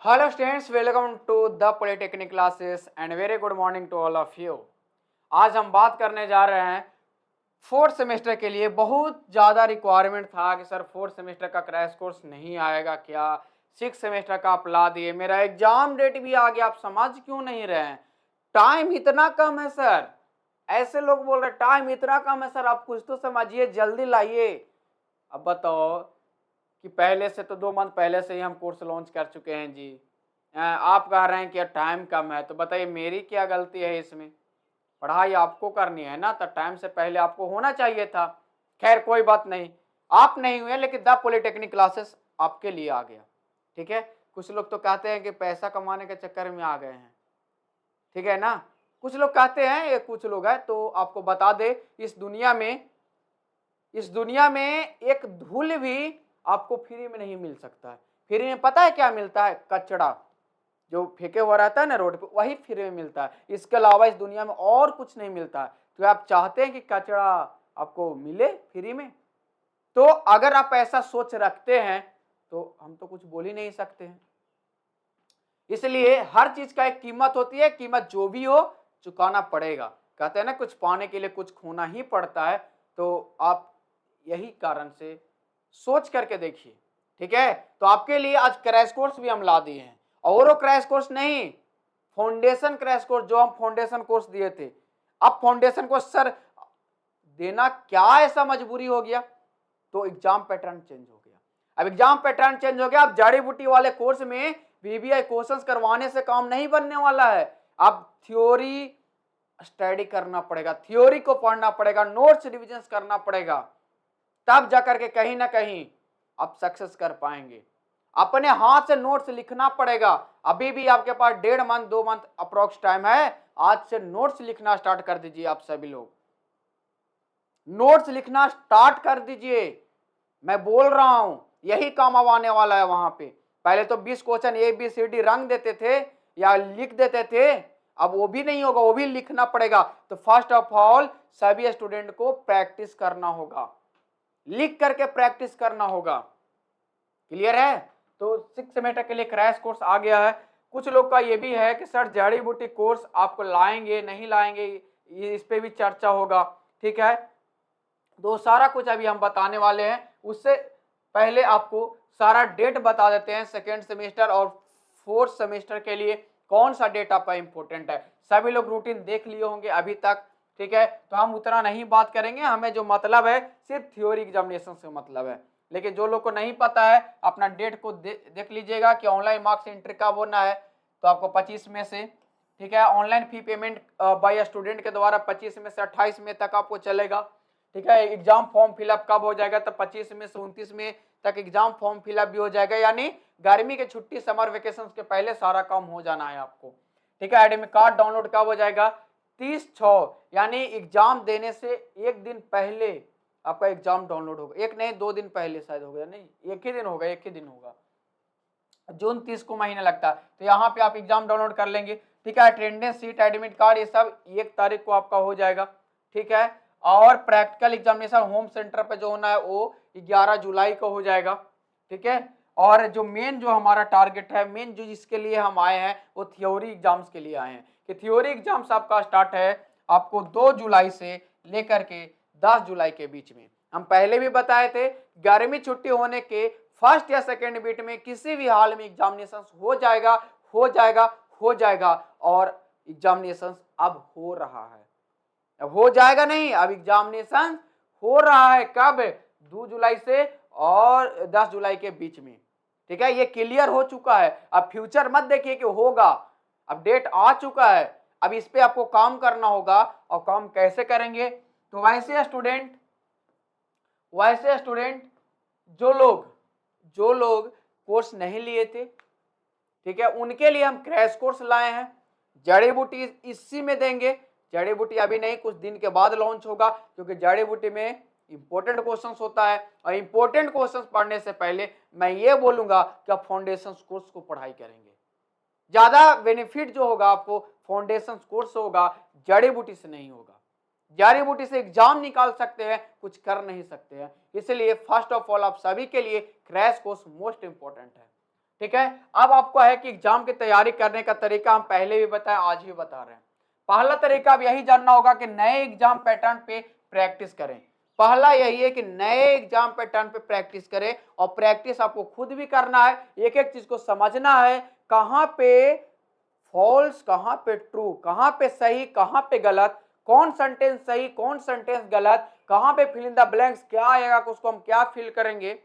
Hello students, welcome to the polytechnic classes and very good morning to all of you. आज हम बात करने जा रहे हैं फोर्थ सेमेस्टर के लिए। बहुत ज़्यादा रिक्वायरमेंट था कि सर फोर्थ सेमेस्टर का क्रैश कोर्स नहीं आएगा क्या, सिक्स सेमेस्टर का आप ला दिए, मेरा एग्जाम डेट भी आ गया, आप समझ क्यों नहीं रहे हैं? टाइम इतना कम है सर। ऐसे लोग बोल रहे टाइम इतना कम है सर, आप कुछ तो समझिए, जल्दी लाइए। अब बताओ कि पहले से तो 2 मंथ पहले से ही हम कोर्स लॉन्च कर चुके हैं जी। आप कह रहे हैं कि टाइम कम है, तो बताइए मेरी क्या गलती है इसमें? पढ़ाई आपको करनी है ना, तो टाइम से पहले आपको होना चाहिए था। खैर कोई बात नहीं, आप नहीं हुए, लेकिन द पॉलिटेक्निक क्लासेस आपके लिए आ गया। ठीक है, कुछ लोग तो कहते हैं कि पैसा कमाने के चक्कर में आ गए हैं, ठीक है ना। कुछ लोग कहते हैं, ये कुछ लोग हैं, तो आपको बता दे, इस दुनिया में एक धूल भी आपको फ्री में नहीं मिल सकता है। फ्री में पता है क्या मिलता है? कचड़ा जो फेंके हुआ रहता है ना रोड पे, वही फ्री में मिलता है। इसके अलावा इस दुनिया में और कुछ नहीं मिलता है। तो आप चाहते हैं कि कचड़ा आपको मिले फ्री में? तो अगर आप ऐसा सोच रखते हैं तो हम तो कुछ बोल ही नहीं सकते हैं। इसलिए हर चीज का एक कीमत होती है, कीमत जो भी हो चुकाना पड़ेगा। कहते हैं ना, कुछ पाने के लिए कुछ खोना ही पड़ता है। तो आप यही कारण से सोच करके देखिए, ठीक है। तो आपके लिए आज क्रैश कोर्स भी हम ला दिए हैं, और वो क्रैश कोर्स नहीं, फाउंडेशन क्रैश कोर्स, जो हम फाउंडेशन कोर्स दिए थे। अब फाउंडेशन कोर्स सर देना क्या ऐसा मजबूरी हो गया? तो एग्जाम पैटर्न चेंज हो गया। अब एग्जाम पैटर्न चेंज हो गया, अब जड़ी बूटी वाले कोर्स में वीबीआई क्वेश्चंस करवाने से काम नहीं बनने वाला है। अब थ्योरी स्टडी करना पड़ेगा, थ्योरी को पढ़ना पड़ेगा, नोट्स रिविजन करना पड़ेगा, तब जाकर के कहीं ना कहीं आप सक्सेस कर पाएंगे। अपने हाथ से नोट्स लिखना पड़ेगा। अभी भी आपके पास 1.5 मंथ 2 मंथ अप्रोक्स टाइम है। आज से नोट्स लिखना स्टार्ट कर दीजिए। आप सभी लोग नोट्स लिखना स्टार्ट कर दीजिए। मैं बोल रहा हूं, यही काम अब आने वाला है। वहां पे पहले तो 20 क्वेश्चन ABCD रंग देते थे या लिख देते थे, अब वो भी नहीं होगा, वो भी लिखना पड़ेगा। तो फर्स्ट ऑफ ऑल सभी स्टूडेंट को प्रैक्टिस करना होगा, लिख करके प्रैक्टिस करना होगा। क्लियर है? तो 6 सेमेस्टर के लिए क्रैश कोर्स आ गया है। कुछ लोग का ये भी है कि सर जड़ी बूटी कोर्स आपको लाएंगे नहीं लाएंगे, इस पे भी चर्चा होगा। ठीक है, तो सारा कुछ अभी हम बताने वाले हैं। उससे पहले आपको सारा डेट बता देते हैं, सेकेंड सेमेस्टर और फोर्थ सेमेस्टर के लिए कौन सा डेट आपका इंपॉर्टेंट है। सभी लोग रूटीन देख लिए होंगे अभी तक, ठीक है। तो हम उतना नहीं बात करेंगे, हमें जो मतलब है सिर्फ थ्योरी एग्जामिनेशन से मतलब है। लेकिन जो लोग को नहीं पता है, अपना डेट को देख लीजिएगा कि ऑनलाइन मार्क्स एंट्री कब होना है। तो आपको 25 में से, ठीक है, online fee payment by student के द्वारा 25 में से 28 में तक आपको चलेगा। ठीक है, एग्जाम फॉर्म फिलअप कब हो जाएगा? तो 25 में से 29 में तक एग्जाम फॉर्म फिलअप भी हो जाएगा, यानी गर्मी की छुट्टी समर वेकेशन के पहले सारा काम हो जाना है आपको। ठीक है, एडमिट कार्ड डाउनलोड कब हो जाएगा? 30/6, यानी एग्जाम देने से एक दिन पहले आपका एग्जाम डाउनलोड होगा। एक नहीं, 2 दिन पहले शायद होगा, नहीं एक ही दिन होगा, एक ही दिन होगा। जून 30 को महीना लगता है, तो यहाँ पे आप एग्जाम डाउनलोड कर लेंगे। ठीक है, अटेंडेंस सीट, एडमिट कार्ड, ये सब 1 तारीख को आपका हो जाएगा। ठीक है, और प्रैक्टिकल एग्जामिनेशन होम सेंटर पे जो होना है वो 11 जुलाई को हो जाएगा। ठीक है, और जो मेन जो हमारा टारगेट है, मेन जो जिसके लिए हम आए हैं, वो थ्योरी एग्जाम्स के लिए आए हैं। कि थ्योरी एग्जाम्स आपका स्टार्ट है आपको 2 जुलाई से लेकर के 10 जुलाई के बीच में। हम पहले भी बताए थे, गर्मी छुट्टी होने के फर्स्ट या सेकेंड वीक में किसी भी हाल में एग्जामिनेशन हो जाएगा, हो जाएगा, हो जाएगा। और एग्जामिनेशन अब हो रहा है, अब हो जाएगा नहीं, अब एग्जामिनेशन हो रहा है। कब? 2 जुलाई से और 10 जुलाई के बीच में। ठीक है, ये क्लियर हो चुका है। अब फ्यूचर मत देखिए कि होगा, अब डेट आ चुका है। अब इस पे आपको काम करना होगा, और काम कैसे करेंगे? तो वैसे स्टूडेंट जो लोग कोर्स नहीं लिए थे, ठीक है, उनके लिए हम क्रैश कोर्स लाए हैं। जड़ी बूटी इसी में देंगे। जड़ी बूटी अभी नहीं, कुछ दिन के बाद लॉन्च होगा, क्योंकि जड़ी बूटी में इंपॉर्टेंट क्वेश्चंस होता है। और इंपॉर्टेंट क्वेश्चंस पढ़ने से पहले मैं ये बोलूंगा कि आप फाउंडेशन कोर्स को पढ़ाई करेंगे। ज्यादा बेनिफिट जो होगा आपको फाउंडेशन कोर्स से होगा, जड़ी बूटी से नहीं होगा। जड़ी बूटी से एग्जाम निकाल सकते हैं, कुछ कर नहीं सकते हैं। इसलिए फर्स्ट ऑफ ऑल आप सभी के लिए क्रैश कोर्स मोस्ट इंपॉर्टेंट है। ठीक है। अब आपको है कि एग्जाम की तैयारी करने का तरीका हम पहले भी बताए, आज भी बता रहे हैं। पहला तरीका अब यही जानना होगा कि नए एग्जाम पैटर्न पे प्रैक्टिस करें। पहला यही है कि नए एग्जाम पैटर्न पे प्रैक्टिस करें, और प्रैक्टिस आपको खुद भी करना है, एक एक चीज को समझना है, कहां पे फॉल्स, कहां पे ट्रू, कहां पे सही, कहां पे गलत, कौन सेंटेंस सही, कौन सेंटेंस गलत, कहां पे फिल इन द ब्लैंक्स क्या आएगा, उसको हम क्या फिल करेंगे,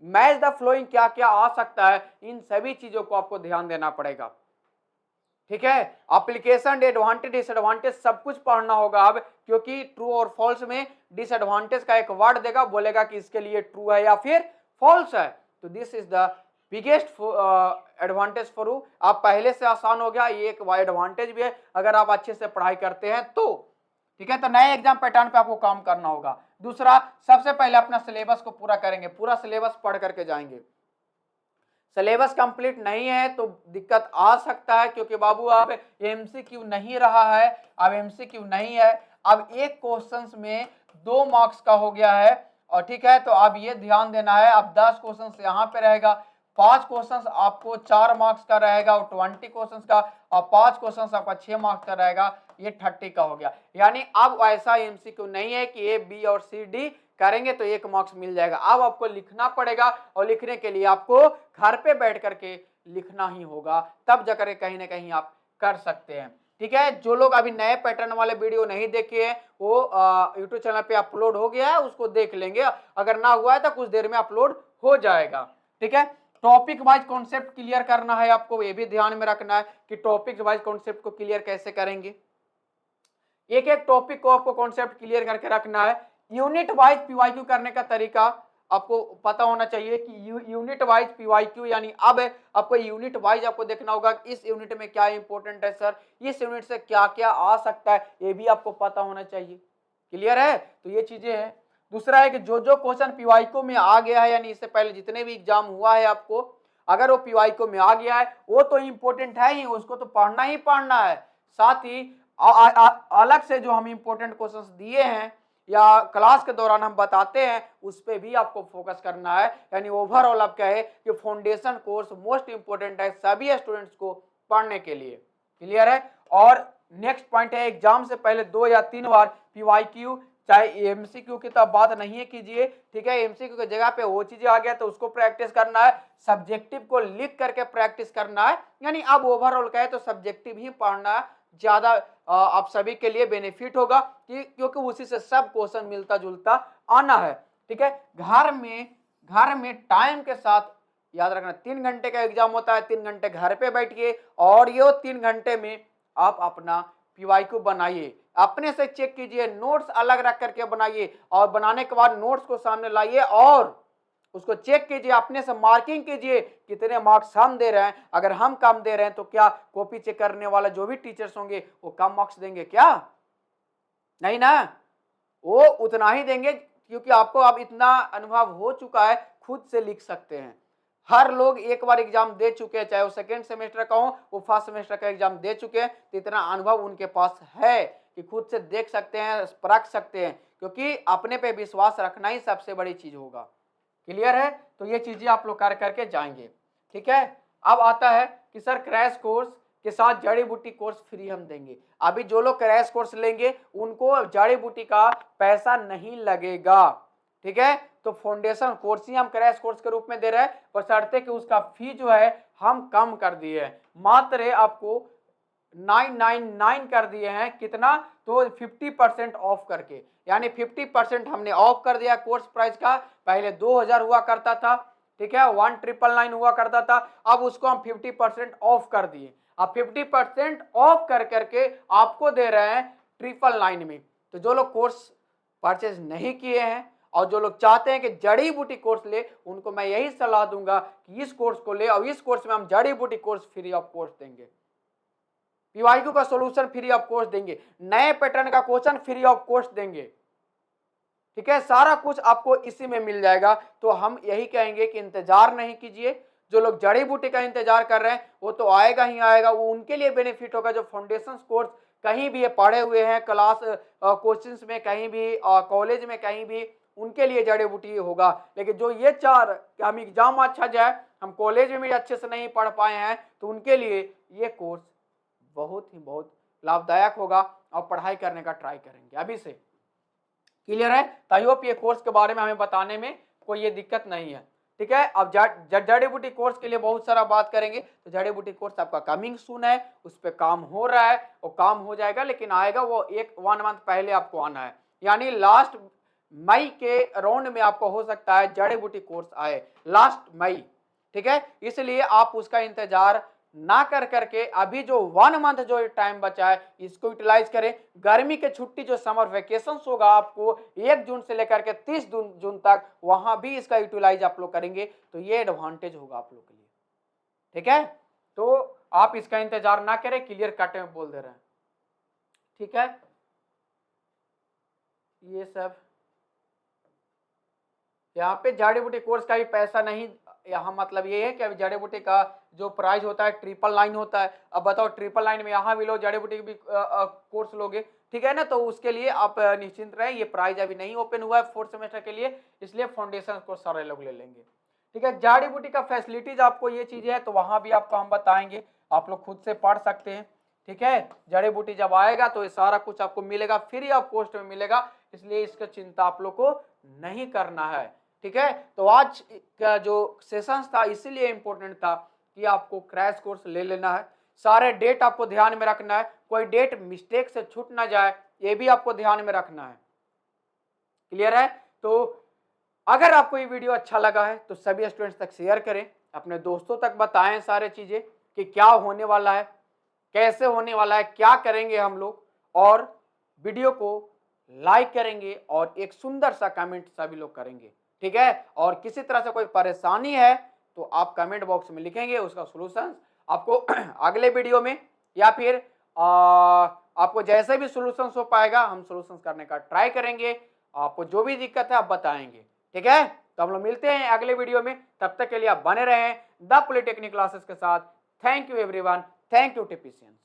मैच द फ्लोइंग क्या क्या आ सकता है, इन सभी चीजों को आपको ध्यान देना पड़ेगा। ठीक है। एप्लीकेशन, एडवांटेज, डिसएडवांटेज सब कुछ पढ़ना होगा अब, क्योंकि ट्रू और फॉल्स में डिसएडवांटेज का एक वर्ड देगा, बोलेगा कि इसके लिए ट्रू है या फिर फॉल्स है। तो this is the biggest advantage for you. आप पहले से आसान हो गया, ये एक एडवांटेज भी है अगर आप अच्छे से पढ़ाई करते हैं तो। ठीक है। तो नए एग्जाम पैटर्न पे आपको काम करना होगा। दूसरा, सबसे पहले अपना सिलेबस को पूरा करेंगे, पूरा सिलेबस पढ़ करके जाएंगे। सिलेबस कंप्लीट नहीं है तो दिक्कत आ सकता है, क्योंकि बाबू अब एमसीक्यू नहीं रहा है, अब एमसीक्यू नहीं है, अब एक क्वेश्चंस में 2 मार्क्स का हो गया है। और ठीक है, तो अब ये ध्यान देना है, अब 10 क्वेश्चंस यहाँ पे रहेगा, 5 क्वेश्चंस आपको 4 मार्क्स का रहेगा और 20 क्वेश्चंस का, और 5 क्वेश्चंस आपका 6 मार्क्स का रहेगा, ये 30 का हो गया। यानी अब ऐसा एमसीक्यू नहीं है कि ए बी और सी डी करेंगे तो 1 मार्क्स मिल जाएगा। अब आपको लिखना पड़ेगा, और लिखने के लिए आपको घर पे बैठ करके लिखना ही होगा, तब जाकर कहीं ना कहीं आप कर सकते हैं। ठीक है। जो लोग अभी नए पैटर्न वाले वीडियो नहीं देखे हैं, वो यूट्यूब चैनल पे अपलोड हो गया है, उसको देख लेंगे, अगर ना हुआ है तो कुछ देर में अपलोड हो जाएगा। ठीक है। टॉपिक वाइज कॉन्सेप्ट क्लियर करना है आपको, ये भी ध्यान में रखना है कि टॉपिक वाइज कॉन्सेप्ट को क्लियर कैसे करेंगे। एक एक टॉपिक को आपको कॉन्सेप्ट क्लियर करके रखना है। यूनिट वाइज पीवाईक्यू करने का तरीका आपको पता होना चाहिए कि यूनिट वाइज पीवाईक्यू, यानी अब आपको यूनिट वाइज आपको देखना होगा इस यूनिट में क्या इंपॉर्टेंट है सर, इस यूनिट से क्या क्या आ सकता है, ये भी आपको पता होना चाहिए। क्लियर है। तो ये चीजें हैं। दूसरा है कि जो जो क्वेश्चन पीवाईक्यू में आ गया है, यानी इससे पहले जितने भी एग्जाम हुआ है आपको, अगर वो पीवाईक्यू में आ गया है वो तो इंपॉर्टेंट है ही, उसको तो पढ़ना ही पढ़ना है। साथ ही अलग से जो हम इंपॉर्टेंट क्वेश्चंस दिए हैं या क्लास के दौरान हम बताते हैं, उस पर भी आपको फोकस करना है। यानी ओवरऑल आप कहे कि फाउंडेशन कोर्स मोस्ट इंपॉर्टेंट है सभी स्टूडेंट्स को पढ़ने के लिए। क्लियर है। और नेक्स्ट पॉइंट है, एग्जाम से पहले 2 या 3 बार पीवाईक्यू, चाहे एमसीक्यू की तो बात नहीं कीजिए। ठीक है। एमसीक्यू की जगह पे वो चीजें आ गया तो उसको प्रैक्टिस करना है, सब्जेक्टिव को लिख करके प्रैक्टिस करना है। यानी अब ओवरऑल कहे तो सब्जेक्टिव ही पढ़ना है, ज्यादा आप सभी के लिए बेनिफिट होगा, क्योंकि उसी से सब क्वेश्चन मिलता जुलता आना है। ठीक है। घर में टाइम के साथ याद रखना, 3 घंटे का एग्जाम होता है, 3 घंटे घर पे बैठिए, और ये 3 घंटे में आप अपना पीवाईक्यू बनाइए, अपने से चेक कीजिए, नोट्स अलग रख करके बनाइए, और बनाने के बाद नोट्स को सामने लाइए और उसको चेक कीजिए, अपने से मार्किंग कीजिए कितने मार्क्स हम दे रहे हैं। अगर हम कम दे रहे हैं तो क्या कॉपी चेक करने वाला जो भी टीचर्स होंगे वो कम मार्क्स देंगे क्या? नहीं ना, वो उतना ही देंगे, क्योंकि आपको अब इतना अनुभव हो चुका है, खुद से लिख सकते हैं। हर लोग एक बार एग्जाम दे चुके हैं, चाहे वो सेकेंड सेमेस्टर का हो, वो फर्स्ट सेमेस्टर का एग्जाम दे चुके हैं, तो इतना अनुभव उनके पास है कि खुद से देख सकते हैं, परख सकते हैं, क्योंकि अपने पे विश्वास रखना ही सबसे बड़ी चीज होगा। क्लियर है। तो ये चीजें आप लोग कर करके जाएंगे। ठीक है। अब आता है कि सर क्रैश कोर्स के साथ जड़ी बूटी कोर्स फ्री हम देंगे। अभी जो लोग क्रैश कोर्स लेंगे उनको जड़ी बूटी का पैसा नहीं लगेगा। ठीक है। तो फाउंडेशन कोर्स ही हम क्रैश कोर्स के रूप में दे रहे हैं, बशर्ते कि उसका फी जो है हम कम कर दिए हैं, मात्र आपको 999 कर दिए हैं। कितना? तो 50% ऑफ करके, यानी 50% हमने ऑफ कर दिया कोर्स प्राइस का। पहले 2000 हुआ करता था, ठीक है, 1999 हुआ करता था, अब उसको हम 50% ऑफ कर दिए। अब 50% ऑफ कर करके आपको दे रहे हैं 999 में। तो जो लोग कोर्स परचेज नहीं किए हैं और जो लोग चाहते हैं कि जड़ी बूटी कोर्स ले, उनको मैं यही सलाह दूंगा कि इस कोर्स को ले, और इस कोर्स में हम जड़ी बूटी कोर्स फ्री ऑफ कोर्स देंगे, पीवाईक्यू का सॉल्यूशन फ्री ऑफ कॉस्ट देंगे, नए पैटर्न का क्वेश्चन फ्री ऑफ कॉस्ट देंगे। ठीक है। सारा कुछ आपको इसी में मिल जाएगा। तो हम यही कहेंगे कि इंतजार नहीं कीजिए। जो लोग जड़ी बूटी का इंतजार कर रहे हैं वो तो आएगा ही आएगा, वो उनके लिए बेनिफिट होगा जो फाउंडेशन कोर्स कहीं भी पढ़े हुए हैं, क्लास कोचिंग्स में कहीं भी, कॉलेज में कहीं भी, उनके लिए जड़ी बूटी होगा। लेकिन जो ये चार कि हम एग्जाम अच्छा जाए, हम कॉलेज में भी अच्छे से नहीं पढ़ पाए हैं, तो उनके लिए ये कोर्स बहुत लाभदायक होगा और पढ़ाई करने का ट्राई करेंगे अभी से। क्लियर है? आई होप ये कोर्स के बारे में हमें बताने में कोई ये दिक्कत नहीं है। ठीक है, अब जड़ी बूटी कोर्स के लिए बहुत सारा बात करेंगे। तो जड़ी बूटी कोर्स आपका कमिंग सून है, उस पर काम हो रहा है, वो काम हो जाएगा, लेकिन आएगा वो 1 मंथ पहले आपको आना है, यानी लास्ट मई के राउंड में आपको हो सकता है जड़ी बूटी कोर्स आए लास्ट मई। ठीक है, इसलिए आप उसका इंतजार ना कर करके अभी जो 1 मंथ जो टाइम बचा है इसको यूटिलाइज करें। गर्मी के छुट्टी जो समर वेकेशन होगा आपको 1 जून से लेकर के 30 जून तक, वहां भी इसका यूटिलाइज आप लोग करेंगे तो ये एडवांटेज होगा आप लोग के लिए। ठीक है, तो आप इसका इंतजार ना करें, क्लियर कट में बोल दे रहे हैं। ठीक है, ये सब यहाँ पे जड़ी बूटी कोर्स का भी पैसा नहीं, यहाँ मतलब ये है कि अभी जड़ी बूटी का जो प्राइस होता है 999 होता है। अब बताओ 999 में यहाँ भी लो, जड़ी बूटी भी कोर्स लोगे, ठीक है ना, तो उसके लिए आप निश्चिंत रहें, ये प्राइस अभी नहीं ओपन हुआ है 4th सेमेस्टर के लिए, इसलिए फाउंडेशन को सारे लोग ले लेंगे। ठीक है, जड़ी बूटी का फैसिलिटीज आपको ये चीजें है तो वहां भी आपको हम बताएंगे, आप लोग खुद से पढ़ सकते हैं। ठीक है, जड़ी बूटी जब आएगा तो ये सारा कुछ आपको मिलेगा, फ्री ऑफ कॉस्ट में मिलेगा, इसलिए इसका चिंता आप लोग को नहीं करना है। ठीक है, तो आज का जो सेशन था इसीलिए इंपॉर्टेंट था कि आपको क्रैश कोर्स ले लेना है, सारे डेट आपको ध्यान में रखना है, कोई डेट मिस्टेक से छूट ना जाए, ये भी आपको ध्यान में रखना है। क्लियर है? तो अगर आपको ये वीडियो अच्छा लगा है तो सभी स्टूडेंट्स तक शेयर करें, अपने दोस्तों तक बताएं सारे चीजें कि क्या होने वाला है, कैसे होने वाला है, क्या करेंगे हम लोग, और वीडियो को लाइक करेंगे और एक सुंदर सा कमेंट सभी लोग करेंगे। ठीक है, और किसी तरह से कोई परेशानी है तो आप कमेंट बॉक्स में लिखेंगे, उसका सॉल्यूशन आपको अगले वीडियो में या फिर आपको जैसे भी सॉल्यूशन हो पाएगा हम सॉल्यूशन करने का ट्राई करेंगे, आपको जो भी दिक्कत है आप बताएंगे। ठीक है, तो हम लोग मिलते हैं अगले वीडियो में, तब तक के लिए आप बने रहें द पॉलिटेक्निक क्लासेस के साथ। Thank you everyone, thank you technicians.